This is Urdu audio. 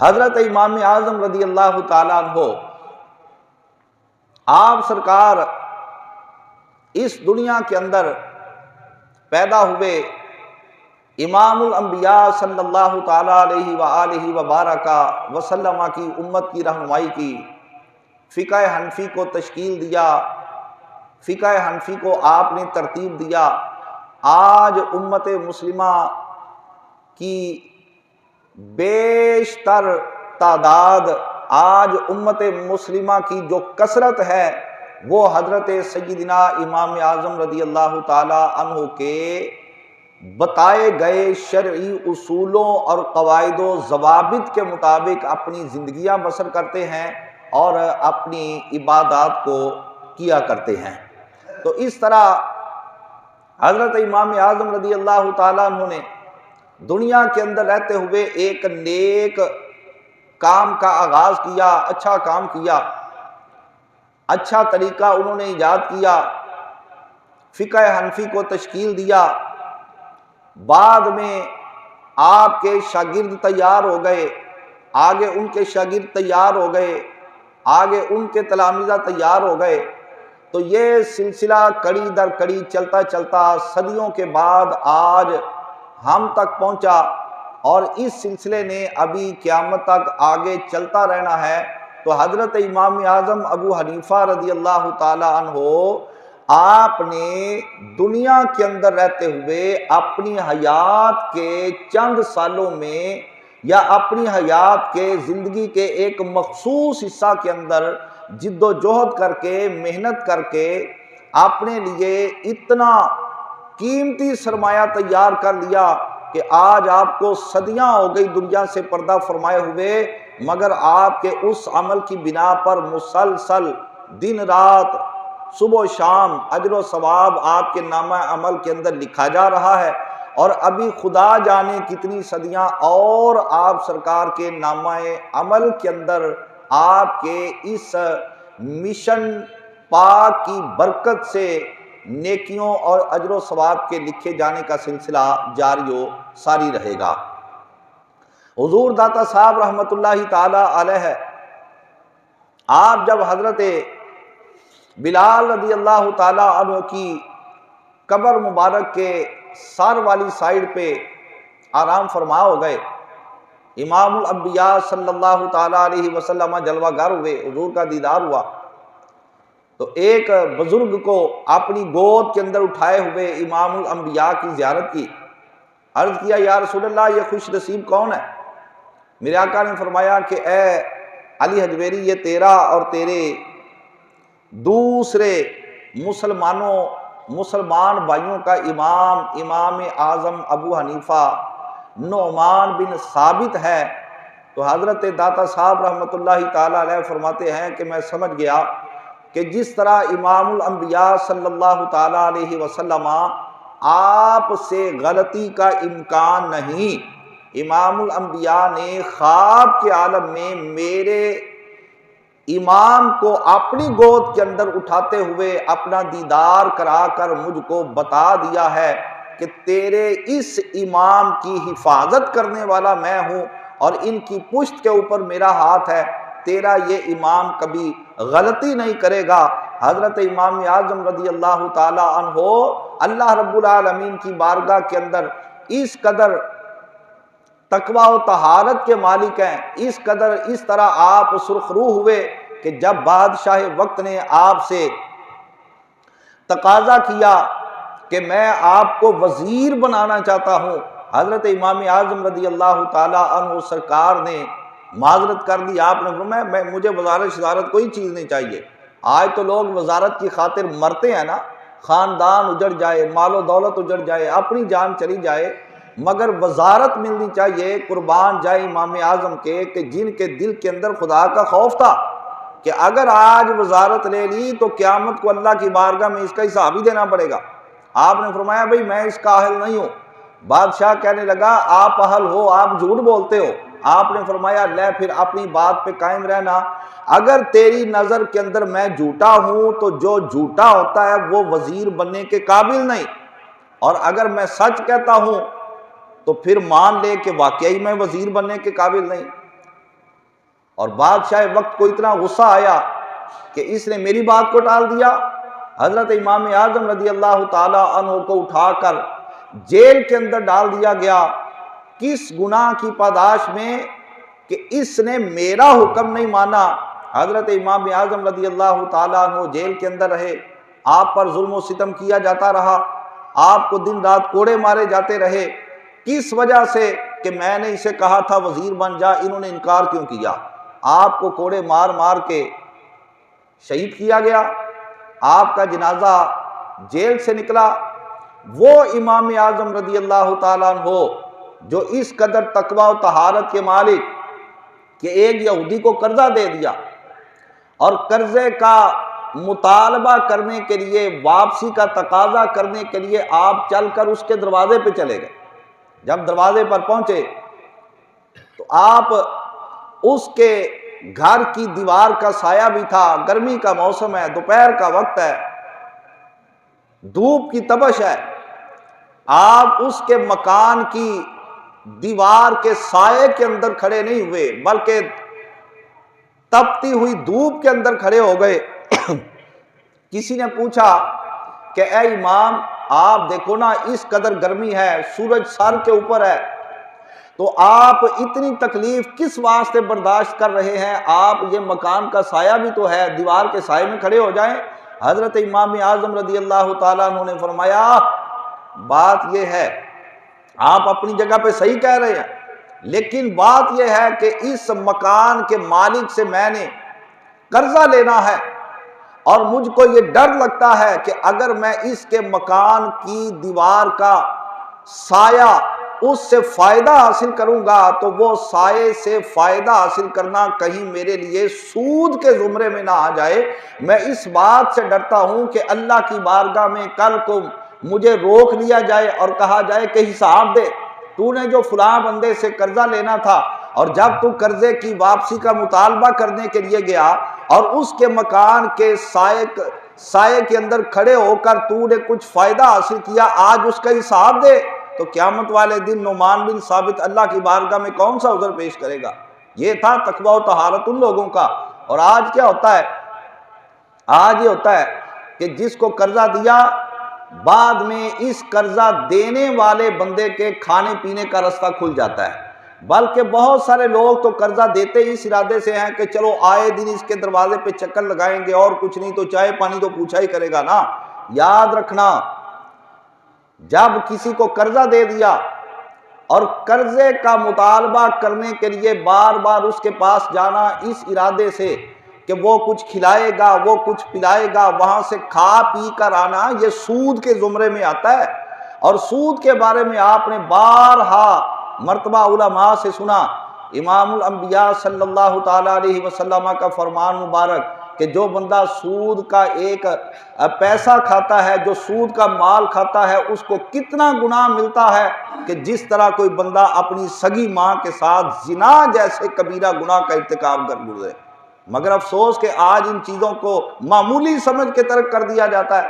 حضرت امام اعظم رضی اللہ تعالیٰ عنہ آپ سرکار اس دنیا کے اندر پیدا ہوئے، امام الانبیاء صلی اللہ تعالیٰ علیہ وآلہ وبارک وسلم کی امت کی رہنمائی کی، فقہ حنفی کو تشکیل دیا، فقہ حنفی کو آپ نے ترتیب دیا۔ آج امت مسلمہ کی بیشتر تعداد، آج امت مسلمہ کی جو کثرت ہے وہ حضرت سیدنا امام اعظم رضی اللہ تعالی عنہ کے بتائے گئے شرعی اصولوں اور قواعد و ضوابط کے مطابق اپنی زندگیاں بسر کرتے ہیں اور اپنی عبادات کو کیا کرتے ہیں۔ تو اس طرح حضرت امام اعظم رضی اللہ تعالیٰ عنہ نے دنیا کے اندر رہتے ہوئے ایک نیک کام کا آغاز کیا، اچھا کام کیا، اچھا طریقہ انہوں نے ایجاد کیا، فقہ حنفی کو تشکیل دیا۔ بعد میں آپ کے شاگرد تیار ہو گئے، آگے ان کے شاگرد تیار ہو گئے، آگے ان کے تلامذہ تیار ہو گئے۔ تو یہ سلسلہ کڑی در کڑی چلتا چلتا صدیوں کے بعد آج ہم تک پہنچا، اور اس سلسلے نے ابھی قیامت تک آگے چلتا رہنا ہے۔ تو حضرت امام اعظم ابو حنیفہ رضی اللہ تعالی عنہ آپ نے دنیا کے اندر رہتے ہوئے اپنی حیات کے چند سالوں میں یا اپنی حیات کے زندگی کے ایک مخصوص حصہ کے اندر جد و جہد کر کے، محنت کر کے اپنے لیے اتنا قیمتی سرمایہ تیار کر لیا کہ آج آپ کو صدیاں ہو گئی دنیا سے پردہ فرمائے ہوئے، مگر آپ کے اس عمل کی بنا پر مسلسل دن رات صبح و شام اجر و ثواب آپ کے نامہ عمل کے اندر لکھا جا رہا ہے، اور ابھی خدا جانے کتنی صدیاں اور آپ سرکار کے نامہ عمل کے اندر آپ کے اس مشن پاک کی برکت سے نیکیوں اور اجر و ثواب کے لکھے جانے کا سلسلہ جاری و ساری رہے گا۔ حضور داتا صاحب رحمۃ اللہ تعالی علیہ، آپ جب حضرت بلال رضی اللہ تعالی عنہ کی قبر مبارک کے سر والی سائیڈ پہ آرام فرما ہو گئے، امام الانبیاء صلی اللہ تعالی علیہ وسلم جلوہ گر ہوئے، حضور کا دیدار ہوا، تو ایک بزرگ کو اپنی گود کے اندر اٹھائے ہوئے امام الانبیاء کی زیارت کی۔ عرض کیا یا رسول اللہ، یہ خوش نصیب کون ہے؟ میرے آقا نے فرمایا کہ اے علی حجویری، یہ تیرا اور تیرے دوسرے مسلمان بھائیوں کا امام اعظم ابو حنیفہ نعمان بن ثابت ہے۔ تو حضرت داتا صاحب رحمۃ اللہ تعالی علیہ فرماتے ہیں کہ میں سمجھ گیا کہ جس طرح امام الانبیاء صلی اللہ تعالی علیہ وسلم آپ سے غلطی کا امکان نہیں، امام الانبیاء نے خواب کے عالم میں میرے امام کو اپنی گود کے اندر اٹھاتے ہوئے اپنا دیدار کرا کر مجھ کو بتا دیا ہے کہ تیرے اس امام کی حفاظت کرنے والا میں ہوں، اور ان کی پشت کے اوپر میرا ہاتھ ہے، تیرا یہ امام کبھی غلطی نہیں کرے گا۔ حضرت امام اعظم رضی اللہ تعالی عنہ اللہ رب العالمین کی بارگاہ کے اندر اس قدر تقوی و طہارت کے مالک ہیں، اس طرح آپ سرخرو ہوئے کہ جب بادشاہ وقت نے آپ سے تقاضا کیا کہ میں آپ کو وزیر بنانا چاہتا ہوں، حضرت امام اعظم رضی اللہ تعالی عنہ سرکار نے معذرت کر دی۔ آپ نے فرمایا مجھے وزارت کوئی چیز نہیں چاہیے۔ آج تو لوگ وزارت کی خاطر مرتے ہیں نا، خاندان اجڑ جائے، مال و دولت اجڑ جائے، اپنی جان چلی جائے، مگر وزارت ملنی چاہیے۔ قربان جائے امام اعظم کے کہ جن کے دل کے اندر خدا کا خوف تھا کہ اگر آج وزارت لے لی تو قیامت کو اللہ کی بارگاہ میں اس کا حساب ہی دینا پڑے گا۔ آپ نے فرمایا بھئی میں اس کا اہل نہیں ہوں۔ بادشاہ کہنے لگا آپ اہل ہو، آپ جھوٹ بولتے ہو۔ آپ نے فرمایا لے پھر اپنی بات پہ قائم رہنا، اگر تیری نظر کے اندر میں جھوٹا ہوں تو جو جھوٹا ہوتا ہے وہ وزیر بننے کے قابل نہیں، اور اگر میں سچ کہتا ہوں تو پھر مان لے کہ واقعی میں وزیر بننے کے قابل نہیں۔ اور بادشاہ وقت کو اتنا غصہ آیا کہ اس نے میری بات کو ٹال دیا۔ حضرت امام اعظم رضی اللہ تعالی عنہ کو اٹھا کر جیل کے اندر ڈال دیا گیا۔ کس گناہ کی پاداش میں؟ کہ اس نے میرا حکم نہیں مانا۔ حضرت امام اعظم رضی اللہ تعالی عنہ جیل کے اندر رہے، آپ پر ظلم و ستم کیا جاتا رہا، آپ کو دن رات کوڑے مارے جاتے رہے۔ کس وجہ سے؟ کہ میں نے اسے کہا تھا وزیر بن جا، انہوں نے انکار کیوں کیا؟ آپ کو کوڑے مار مار کے شہید کیا گیا، آپ کا جنازہ جیل سے نکلا۔ وہ امام اعظم رضی اللہ تعالیٰ عنہ جو اس قدر تقوی و طہارت کے مالک کہ ایک یہودی کو قرضہ دے دیا اور قرضے کا مطالبہ کرنے کے لیے، واپسی کا تقاضا کرنے کے لیے آپ چل کر اس کے دروازے پہ چلے گئے۔ جب دروازے پر پہنچے تو آپ اس کے گھر کی دیوار کا سایہ بھی تھا، گرمی کا موسم ہے، دوپہر کا وقت ہے، دھوپ کی تپش ہے، آپ اس کے مکان کی دیوار کے سائے کے اندر کھڑے نہیں ہوئے بلکہ تپتی ہوئی دھوپ کے اندر کھڑے ہو گئے۔ کسی نے پوچھا کہ اے امام آپ دیکھو نا اس قدر گرمی ہے، سورج سر کے اوپر ہے، تو آپ اتنی تکلیف کس واسطے برداشت کر رہے ہیں؟ آپ یہ مکان کا سایہ بھی تو ہے، دیوار کے سائے میں کھڑے ہو جائیں۔ حضرت امام اعظم رضی اللہ تعالیٰ عنہ نے فرمایا بات یہ ہے، آپ اپنی جگہ پہ صحیح کہہ رہے ہیں، لیکن بات یہ ہے کہ اس مکان کے مالک سے میں نے قرضہ لینا ہے اور مجھ کو یہ ڈر لگتا ہے کہ اگر میں اس کے مکان کی دیوار کا سایہ اس سے فائدہ حاصل کروں گا تو وہ سائے سے فائدہ حاصل کرنا کہیں میرے لیے سود کے زمرے میں نہ آ جائے۔ میں اس بات سے ڈرتا ہوں کہ اللہ کی بارگاہ میں کل کو مجھے روک لیا جائے اور کہا جائے کہ حساب دے، تو نے جو فلاں بندے سے قرضہ لینا تھا اور جب تو قرضے کی واپسی کا مطالبہ کرنے کے لیے گیا اور اس کے مکان کے سائے کے اندر کھڑے ہو کر تو نے کچھ فائدہ حاصل کیا، آج اس کا حساب دے، تو قیامت والے دن نعمان بن ثابت اللہ کی بارگاہ میں کون سا عذر پیش کرے گا؟ یہ تھا تقوی و طہارت ان لوگوں کا۔ اور آج کیا ہوتا ہے؟ آج یہ ہوتا ہے کہ جس کو قرضہ دیا بعد میں اس قرضہ دینے والے بندے کے کھانے پینے کا راستہ کھل جاتا ہے، بلکہ بہت سارے لوگ تو قرضہ دیتے اس ارادے سے ہیں کہ چلو آئے دن اس کے دروازے پہ چکر لگائیں گے اور کچھ نہیں تو چائے پانی تو پوچھا ہی کرے گا نا۔ یاد رکھنا، جب کسی کو قرضہ دے دیا اور قرضے کا مطالبہ کرنے کے لیے بار بار اس کے پاس جانا اس ارادے سے کہ وہ کچھ کھلائے گا، وہ کچھ پلائے گا، وہاں سے کھا پی کر آنا، یہ سود کے زمرے میں آتا ہے۔ اور سود کے بارے میں آپ نے بارہا مرتبہ علماء سے سنا، امام الانبیاء صلی اللہ تعالیٰ علیہ وسلم کا فرمان مبارک کہ جو بندہ سود کا ایک پیسہ کھاتا ہے، جو سود کا مال کھاتا ہے، اس کو کتنا گناہ ملتا ہے کہ جس طرح کوئی بندہ اپنی سگی ماں کے ساتھ زنا جیسے کبیرہ گناہ کا ارتکاب کر گزرے۔ مگر افسوس کہ آج ان چیزوں کو معمولی سمجھ کے ترک کر دیا جاتا ہے۔